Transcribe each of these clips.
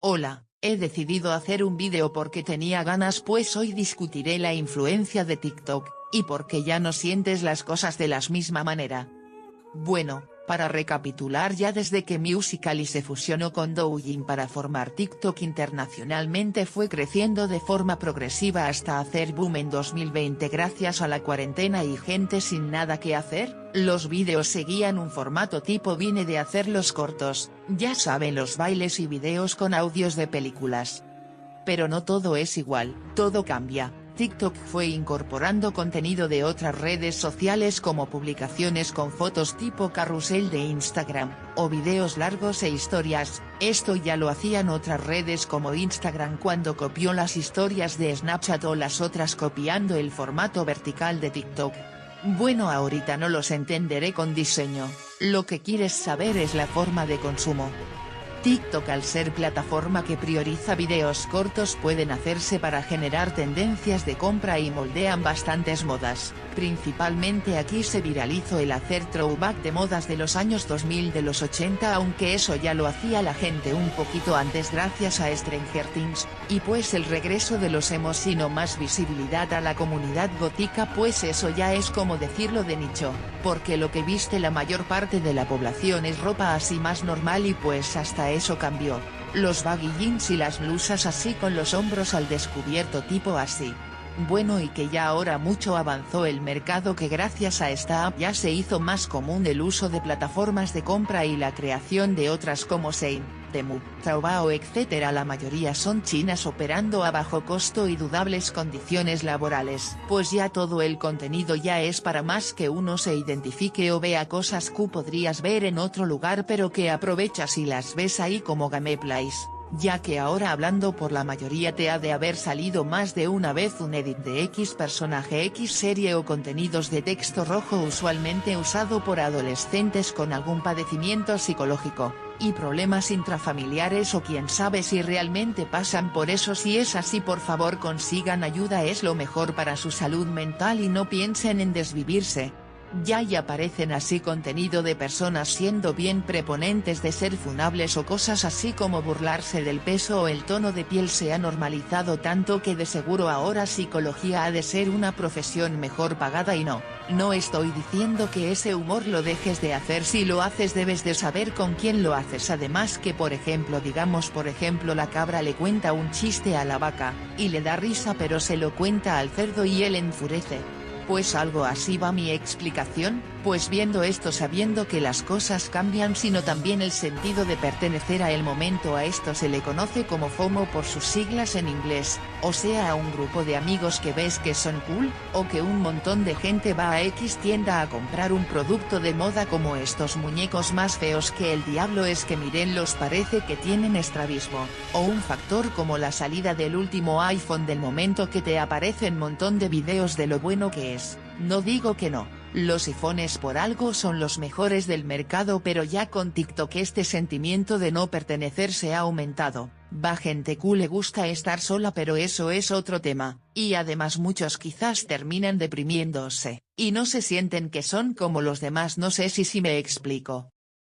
Hola, he decidido hacer un vídeo porque tenía ganas, pues hoy discutiré la influencia de TikTok, y porque ya no sientes las cosas de la misma manera. Bueno, para recapitular, ya desde que Musical.ly se fusionó con Douyin para formar TikTok internacionalmente, fue creciendo de forma progresiva hasta hacer boom en 2020 gracias a la cuarentena y gente sin nada que hacer. Los vídeos seguían un formato tipo Vine de hacerlos cortos, ya saben, los bailes y vídeos con audios de películas. Pero no todo es igual, todo cambia. TikTok fue incorporando contenido de otras redes sociales como publicaciones con fotos tipo carrusel de Instagram, o videos largos e historias. Esto ya lo hacían otras redes como Instagram cuando copió las historias de Snapchat, o las otras copiando el formato vertical de TikTok. Bueno, ahorita no los entenderé con diseño, lo que quieres saber es la forma de consumo. TikTok, al ser plataforma que prioriza videos cortos, pueden hacerse para generar tendencias de compra y moldean bastantes modas. Principalmente aquí se viralizó el hacer throwback de modas de los años 2000 de los 80, aunque eso ya lo hacía la gente un poquito antes gracias a Stranger Things, y pues el regreso de los emos sino más visibilidad a la comunidad gótica, pues eso ya es como decirlo de nicho, porque lo que viste la mayor parte de la población es ropa así más normal, y pues hasta eso cambió. Los baggy jeans y las blusas así con los hombros al descubierto tipo así. Bueno, y que ya ahora mucho avanzó el mercado, que gracias a esta app ya se hizo más común el uso de plataformas de compra y la creación de otras como Shein, Temu, Taobao etc. La mayoría son chinas operando a bajo costo y dudables condiciones laborales, pues ya todo el contenido ya es para más que uno se identifique o vea cosas que podrías ver en otro lugar pero que aprovechas y las ves ahí como Gameplays. Ya que ahora, hablando por la mayoría, te ha de haber salido más de una vez un edit de X personaje, X serie o contenidos de texto rojo usualmente usado por adolescentes con algún padecimiento psicológico, y problemas intrafamiliares, o quién sabe si realmente pasan por eso. Si es así, por favor consigan ayuda, es lo mejor para su salud mental y no piensen en desvivirse. Ya y aparecen así contenido de personas siendo bien preponentes de ser funables o cosas así como burlarse del peso o el tono de piel. Se ha normalizado tanto que de seguro ahora psicología ha de ser una profesión mejor pagada, y no estoy diciendo que ese humor lo dejes de hacer. Si lo haces debes de saber con quién lo haces. Además que por ejemplo la cabra le cuenta un chiste a la vaca, y le da risa, pero se lo cuenta al cerdo y él enfurece. Pues algo así va mi explicación. Pues viendo esto, sabiendo que las cosas cambian sino también el sentido de pertenecer a el momento, a esto se le conoce como FOMO por sus siglas en inglés, o sea, a un grupo de amigos que ves que son cool, o que un montón de gente va a X tienda a comprar un producto de moda como estos muñecos más feos que el diablo, es que mírenlos, parece que tienen estrabismo, o un factor como la salida del último iPhone del momento que te aparecen montón de videos de lo bueno que es. No digo que no, los iPhones por algo son los mejores del mercado, pero ya con TikTok este sentimiento de no pertenecer se ha aumentado. Va gente que le gusta estar sola, pero eso es otro tema, y además muchos quizás terminan deprimiéndose, y no se sienten que son como los demás. No sé si me explico.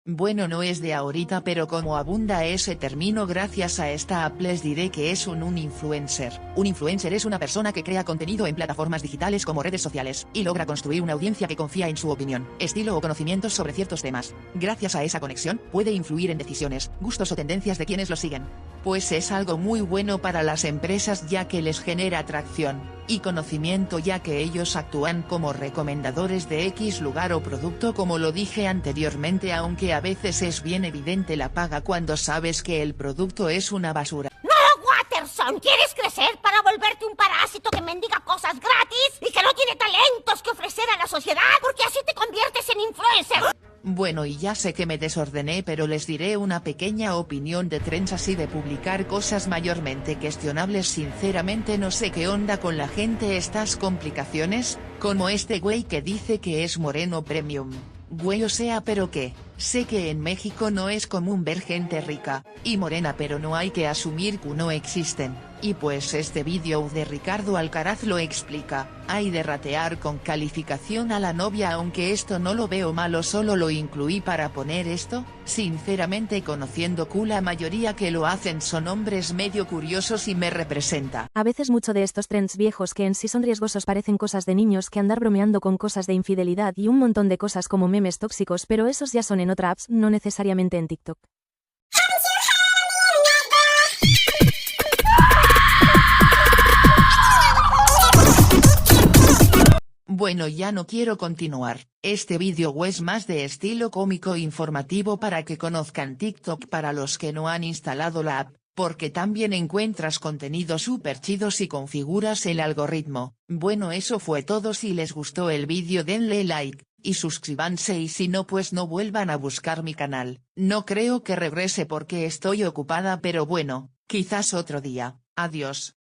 Bueno, no es de ahorita, pero como abunda ese término gracias a esta app, les diré que es un influencer. Un influencer es una persona que crea contenido en plataformas digitales como redes sociales, y logra construir una audiencia que confía en su opinión, estilo o conocimientos sobre ciertos temas. Gracias a esa conexión, puede influir en decisiones, gustos o tendencias de quienes lo siguen. Pues es algo muy bueno para las empresas, ya que les genera atracción y conocimiento, ya que ellos actúan como recomendadores de X lugar o producto, como lo dije anteriormente, aunque a veces es bien evidente la paga cuando sabes que el producto es una basura. ¡No, Watterson! ¿Quieres crecer para volverte un parásito que mendiga cosas gratis y que no tiene talentos que ofrecer a la sociedad? Porque así te conviertes en influencer. Bueno, y ya sé que me desordené, pero les diré una pequeña opinión de trends así de publicar cosas mayormente cuestionables. Sinceramente no sé qué onda con la gente, estas complicaciones, como este güey que dice que es moreno premium. Güey, o sea, pero qué. Sé que en México no es común ver gente rica y morena, pero no hay que asumir que no existen, y pues este vídeo de Ricardo Alcaraz lo explica. Hay de ratear con calificación a la novia, aunque esto no lo veo malo, solo lo incluí para poner esto. Sinceramente, conociendo que la mayoría que lo hacen son hombres medio curiosos y me representa. A veces mucho de estos trends viejos que en sí son riesgosos parecen cosas de niños, que andar bromeando con cosas de infidelidad y un montón de cosas como memes tóxicos, pero esos ya son en otra apps, no necesariamente en TikTok. Bueno, ya no quiero continuar. Este vídeo es más de estilo cómico e informativo para que conozcan TikTok para los que no han instalado la app, porque también encuentras contenido súper chido si configuras el algoritmo. Bueno, eso fue todo. Si les gustó el vídeo denle like y suscríbanse, y si no pues no vuelvan a buscar mi canal. No creo que regrese porque estoy ocupada, pero bueno, quizás otro día. Adiós.